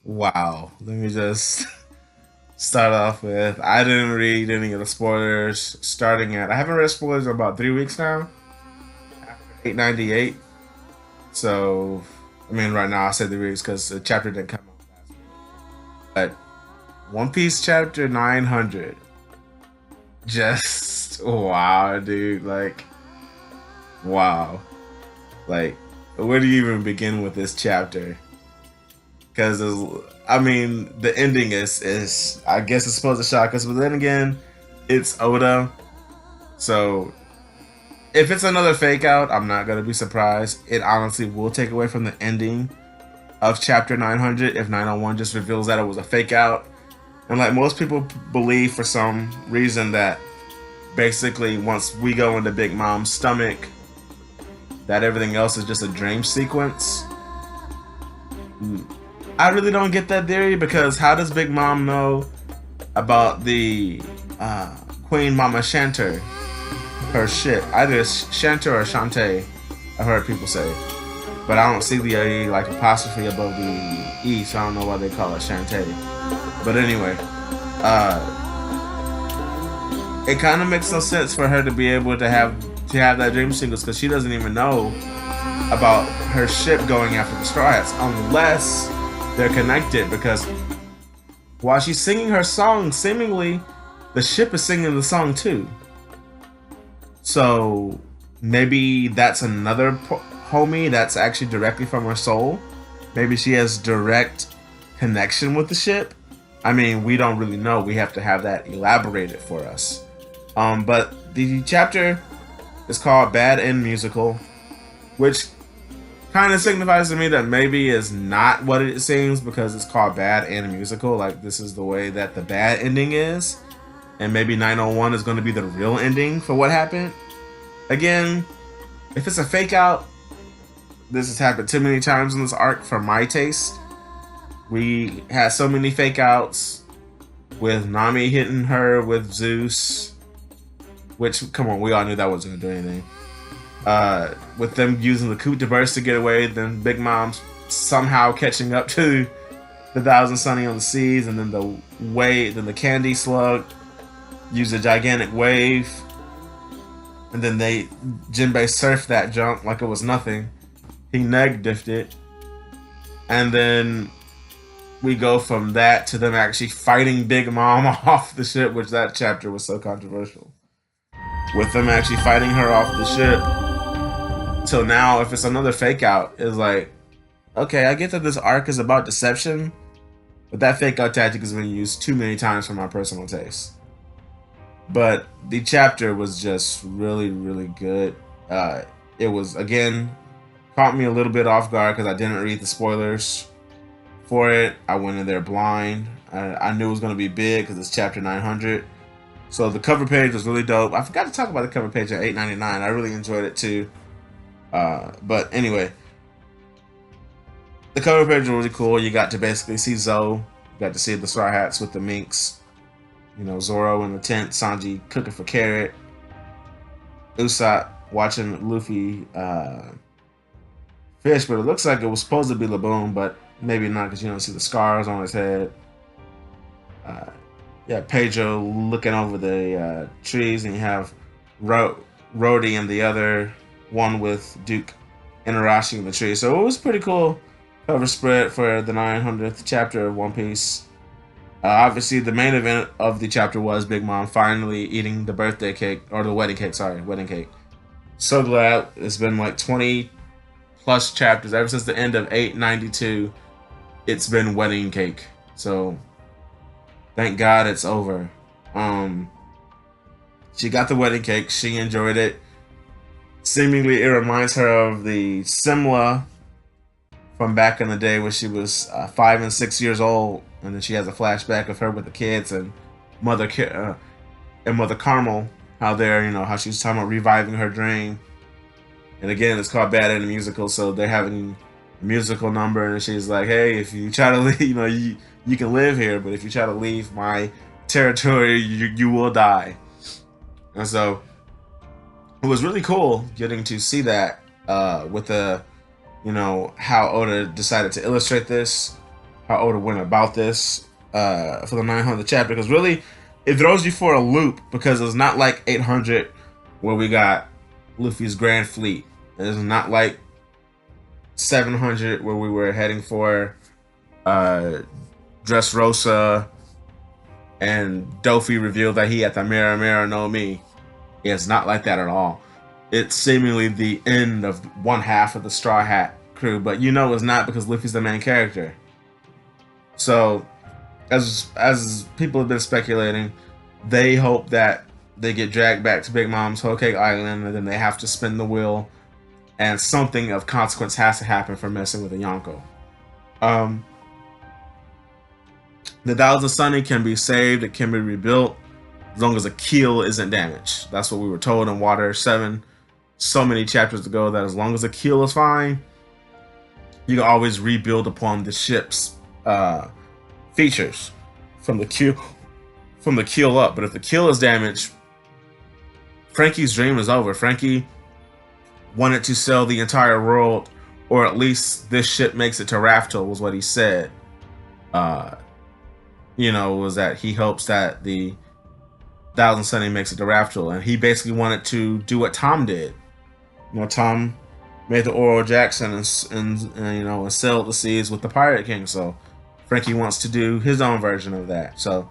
Wow. Let me just start off with I didn't read any of the spoilers starting at I haven't read spoilers in about 3 weeks now. After 898. So I mean right now I said 3 weeks because the chapter didn't come out last week. But One Piece chapter 900. Just wow, dude. Like wow. Like where do you even begin with this chapter? Because I mean the ending is I guess it's supposed to shock us, but then again, it's Oda, so if it's another fake out, I'm not gonna be surprised. It honestly will take away from the ending of chapter 900 if 901 just reveals that it was a fake out, and like most people believe for some reason that basically once we go into Big Mom's stomach, that everything else is just a dream sequence. I really don't get that theory because how does Big Mom know about the Queen Mama Shanter, her ship? Either it's Shanter or Shantae, I've heard people say. But I don't see the like apostrophe above the E, so I don't know why they call it Shantae. But anyway, it kind of makes no sense for her to be able to have that dream sequence because she doesn't even know about her ship going after the Straw Hats unless they're connected because while she's singing her song, seemingly the ship is singing the song too. So maybe that's another homie that's actually directly from her soul. Maybe she has direct connection with the ship. I mean, we don't really know. We have to have that elaborated for us. But the chapter is called Bad End Musical, which kind of signifies to me that maybe is not what it seems because it's called Bad and Musical. Like this is the way that the bad ending is, and maybe 901 is going to be the real ending for what happened. Again, if it's a fake out, this has happened too many times in this arc for my taste. We had so many fake outs with Nami hitting her with Zeus, which come on, we all knew that wasn't going to do anything. With them using the coup de burst to get away, then Big Mom's somehow catching up to the Thousand Sunny on the Seas, and then then the Candy Slug used a gigantic wave, and then Jinbei surfed that junk like it was nothing. He neg diffed it, and then we go from that to them actually fighting Big Mom off the ship, which that chapter was so controversial. With them actually fighting her off the ship. So now, if it's another fake out, it's like, okay, I get that this arc is about deception, but that fake out tactic has been used too many times for my personal taste. But the chapter was just really, really good. It was, again, caught me a little bit off guard because I didn't read the spoilers for it. I went in there blind. I knew it was going to be big because it's chapter 900. So the cover page was really dope. I forgot to talk about the cover page at 899. I really enjoyed it too. But anyway, the cover page was really cool. You got to basically see Zoe. You got to see the Straw Hats with the minks. You know, Zoro in the tent, Sanji cooking for Carrot, Usopp watching Luffy fish, but it looks like it was supposed to be Laboon, but maybe not because you don't see the scars on his head. Yeah, Pedro looking over the trees, and you have Rhodey and the other one with Duke Inarashi in the tree. So it was pretty cool cover spread for the 900th chapter of One Piece. Obviously, the main event of the chapter was Big Mom finally eating the birthday cake, or the wedding cake, sorry, wedding cake. So glad. It's been like 20 plus chapters. Ever since the end of 892, it's been wedding cake. So, thank God it's over. She got the wedding cake. She enjoyed it. Seemingly, it reminds her of the Simla from back in the day when she was 5 and 6 years old, and then she has a flashback of her with the kids and Mother Carmel, how how she was talking about reviving her dream. And again, it's called Bad End Musical, so they're having a musical number, and she's like, "Hey, if you try to leave, you can live here, but if you try to leave my territory, you will die." And so it was really cool getting to see that with the how Oda decided to illustrate this. how Oda went about this for the 900 chapter, because really it throws you for a loop, because it's not like 800 where we got Luffy's Grand Fleet. It's not like 700 where we were heading for Dressrosa and Dofi revealed that he had the Mera Mera no Mi. It's not like that at all. It's seemingly the end of one half of the Straw Hat crew, but you know it's not, because Luffy's the main character. So, as people have been speculating, they hope that they get dragged back to Big Mom's Whole Cake Island, and then they have to spin the wheel, and something of consequence has to happen for messing with a Yonko. The Thousand Sunny can be saved, it can be rebuilt, as long as the keel isn't damaged. That's what we were told in Water 7 so many chapters ago, that as long as the keel is fine, you can always rebuild upon the ship's features from the keel up. But if the keel is damaged, Franky's dream is over. Franky wanted to sell the entire world, or at least this ship makes it to Raftel, was what he said. Was that he hopes that the Thousand Sunny makes it to Raftel, and he basically wanted to do what Tom did. Tom made the Oro Jackson and sailed the seas with the Pirate King. So Franky wants to do his own version of that. So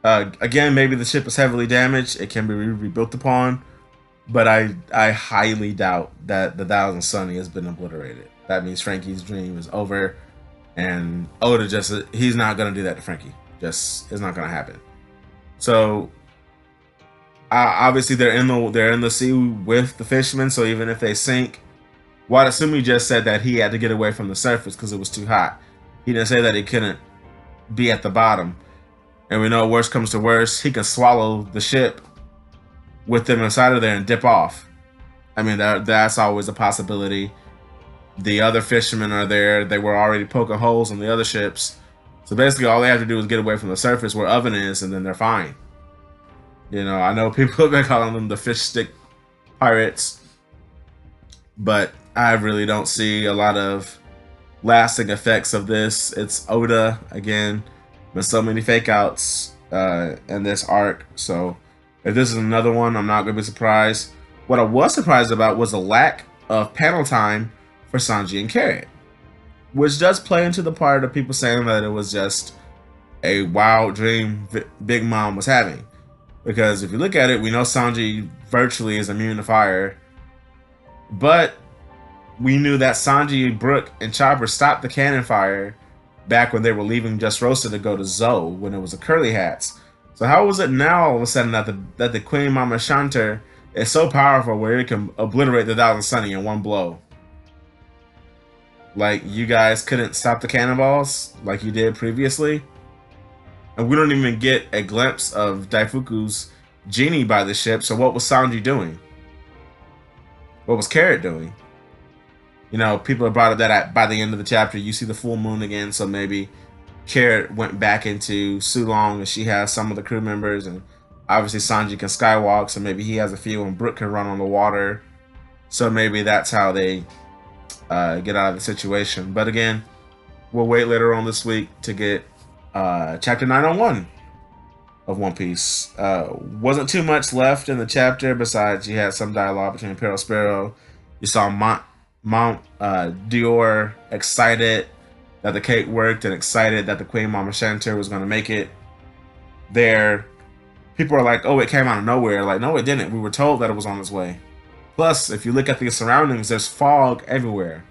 again, maybe the ship is heavily damaged. It can be rebuilt upon, but I highly doubt that the Thousand Sunny has been obliterated. That means Franky's dream is over, and Oda he's not gonna do that to Franky. It's not gonna happen. So obviously they're in the sea with the fishermen. So even if they sink, Watatsumi just said that he had to get away from the surface because it was too hot. He didn't say that he couldn't be at the bottom. And we know, worst comes to worst, he can swallow the ship with them inside of there and dip off. I mean, that's always a possibility. The other fishermen are there. They were already poking holes in the other ships. So basically all they have to do is get away from the surface where Oven is, and then they're fine. I know people have been calling them the fish stick pirates, but I really don't see a lot of lasting effects of this. It's Oda again, with so many fake outs in this arc. So if this is another one, I'm not going to be surprised. What I was surprised about was the lack of panel time for Sanji and Carrot, which does play into the part of people saying that it was just a wild dream Big Mom was having. Because if you look at it, we know Sanji virtually is immune to fire, but we knew that Sanji, Brook, and Chopper stopped the cannon fire back when they were leaving Dressrosa to go to Zoe when it was the Curly Hats. So how was it now all of a sudden that the Queen Mama Shanter is so powerful where it can obliterate the Thousand Sunny in one blow? Like, you guys couldn't stop the cannonballs like you did previously? And we don't even get a glimpse of Daifuku's genie by the ship, so what was Sanji doing? What was Carrot doing? People have brought up that by the end of the chapter, you see the full moon again, so maybe Carrot went back into Sulong and she has some of the crew members, and obviously Sanji can skywalk, so maybe he has a few, and Brook can run on the water. So maybe that's how they get out of the situation. But again, we'll wait later on this week to get chapter 901 of One Piece. Wasn't too much left in the chapter besides you had some dialogue between Peril Sparrow. You saw Mount Dior excited that the cake worked and excited that the Queen Mama Shanter was going to make it there. People are like, oh, it came out of nowhere. Like, no, it didn't. We were told that it was on its way. Plus, if you look at the surroundings, there's fog everywhere.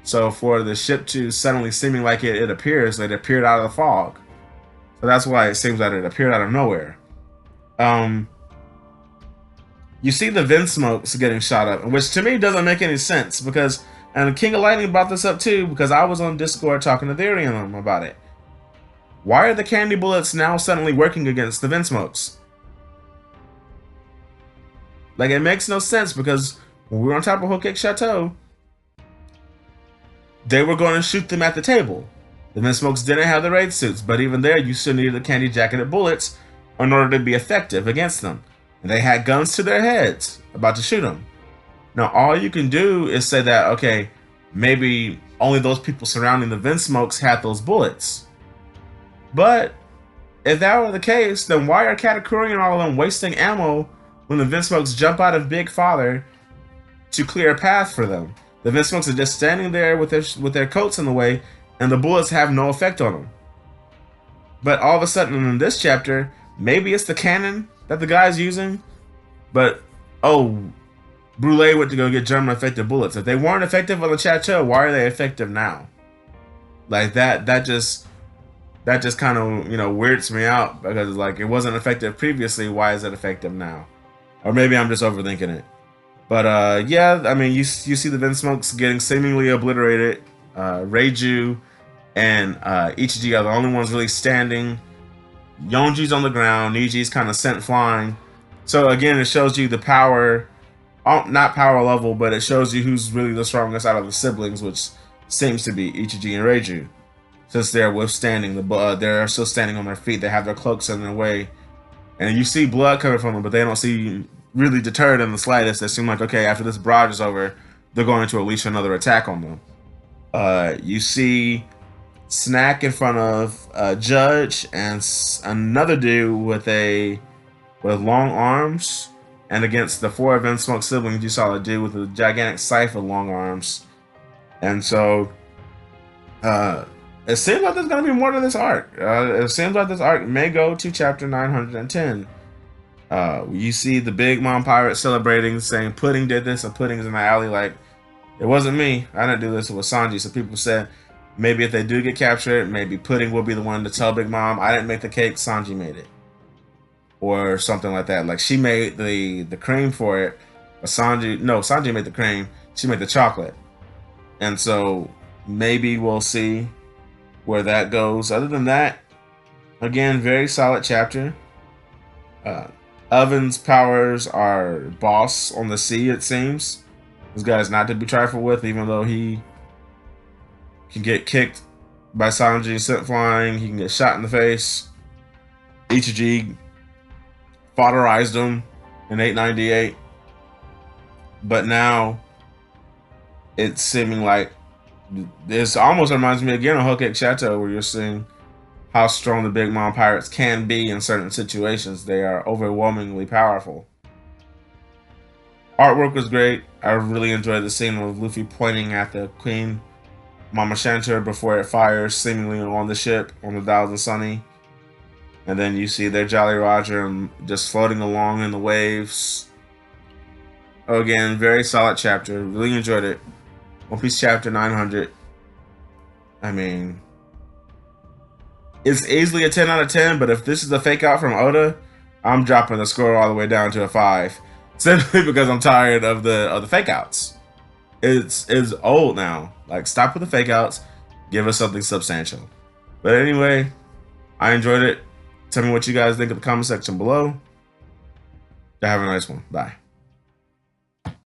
So for the ship to suddenly seeming like it appears, that it appeared out of the fog. So that's why it seems that it appeared out of nowhere. You see the Vin smokes getting shot up, which to me doesn't make any sense, because, and King of Lightning brought this up too, because I was on Discord talking to Theory and them about it. Why are the candy bullets now suddenly working against the Vin smokes? Like, it makes no sense, because when we were on top of Whole Cake Chateau, they were going to shoot them at the table. The Vin smokes didn't have the raid suits, but even there, you still needed the candy jacketed bullets in order to be effective against them. And they had guns to their heads, about to shoot them. Now, all you can do is say that, okay, maybe only those people surrounding the Vinsmokes had those bullets. But if that were the case, then why are Katakuri and all of them wasting ammo when the Vinsmokes jump out of Big Father to clear a path for them? The Vinsmokes are just standing there with their coats in the way, and the bullets have no effect on them. But all of a sudden in this chapter, maybe it's the cannon that the guy's using, but oh, Brule went to go get German effective bullets. If they weren't effective on the Chateau, why are they effective now? Like that just kind of, you know, weirds me out, because it's like, it wasn't effective previously, why is it effective now? Or maybe I'm just overthinking it. But yeah, I mean, you see the Vinsmokes getting seemingly obliterated. Reiju and Ichiji are the only ones really standing. Yonji's on the ground. Niji's kind of sent flying. So again, it shows you the power, not power level, but it shows you who's really the strongest out of the siblings, which seems to be Ichiji and Reiju. Since they're withstanding they're still standing on their feet. They have their cloaks in their way, and you see blood coming from them, but they don't seem really deterred in the slightest. They seem like, okay, after this barrage is over, they're going to unleash another attack on them. You see Snack in front of Judge and another dude with long arms, and against the 4 Vinsmoke siblings, you saw a dude with a gigantic scythe with long arms. And so it seems like there's going to be more to this arc. It seems like this arc may go to chapter 910. You see the Big Mom Pirate celebrating, saying Pudding did this, and Pudding's in the alley like, it wasn't me. I didn't do this. It was Sanji. So people said maybe if they do get captured, maybe Pudding will be the one to tell Big Mom, I didn't make the cake, Sanji made it. Or something like that. Like, she made the cream for it, but Sanji made the cream. She made the chocolate. And so maybe we'll see where that goes. Other than that, again, very solid chapter. Oven's powers are boss on the sea, it seems. This guy is not to be trifled with, even though he can get kicked by Sanji, sent flying. He can get shot in the face. Ichiji fodderized him in 898. But now it's seeming like this almost reminds me again of Whole Cake Chateau, where you're seeing how strong the Big Mom Pirates can be in certain situations. They are overwhelmingly powerful. Artwork was great. I really enjoyed the scene of Luffy pointing at the Queen Mama Shantar before it fires, seemingly on the ship, on the Thousand Sunny. And then you see their Jolly Roger just floating along in the waves. Again, very solid chapter. Really enjoyed it. One Piece chapter 900. I mean, it's easily a 10 out of 10, but if this is a fake out from Oda, I'm dropping the score all the way down to a 5. Simply because I'm tired of the fake outs. It's old now. Like, stop with the fake outs. Give us something substantial. But anyway, I enjoyed it. Tell me what you guys think in the comment section below. Have a nice one. Bye.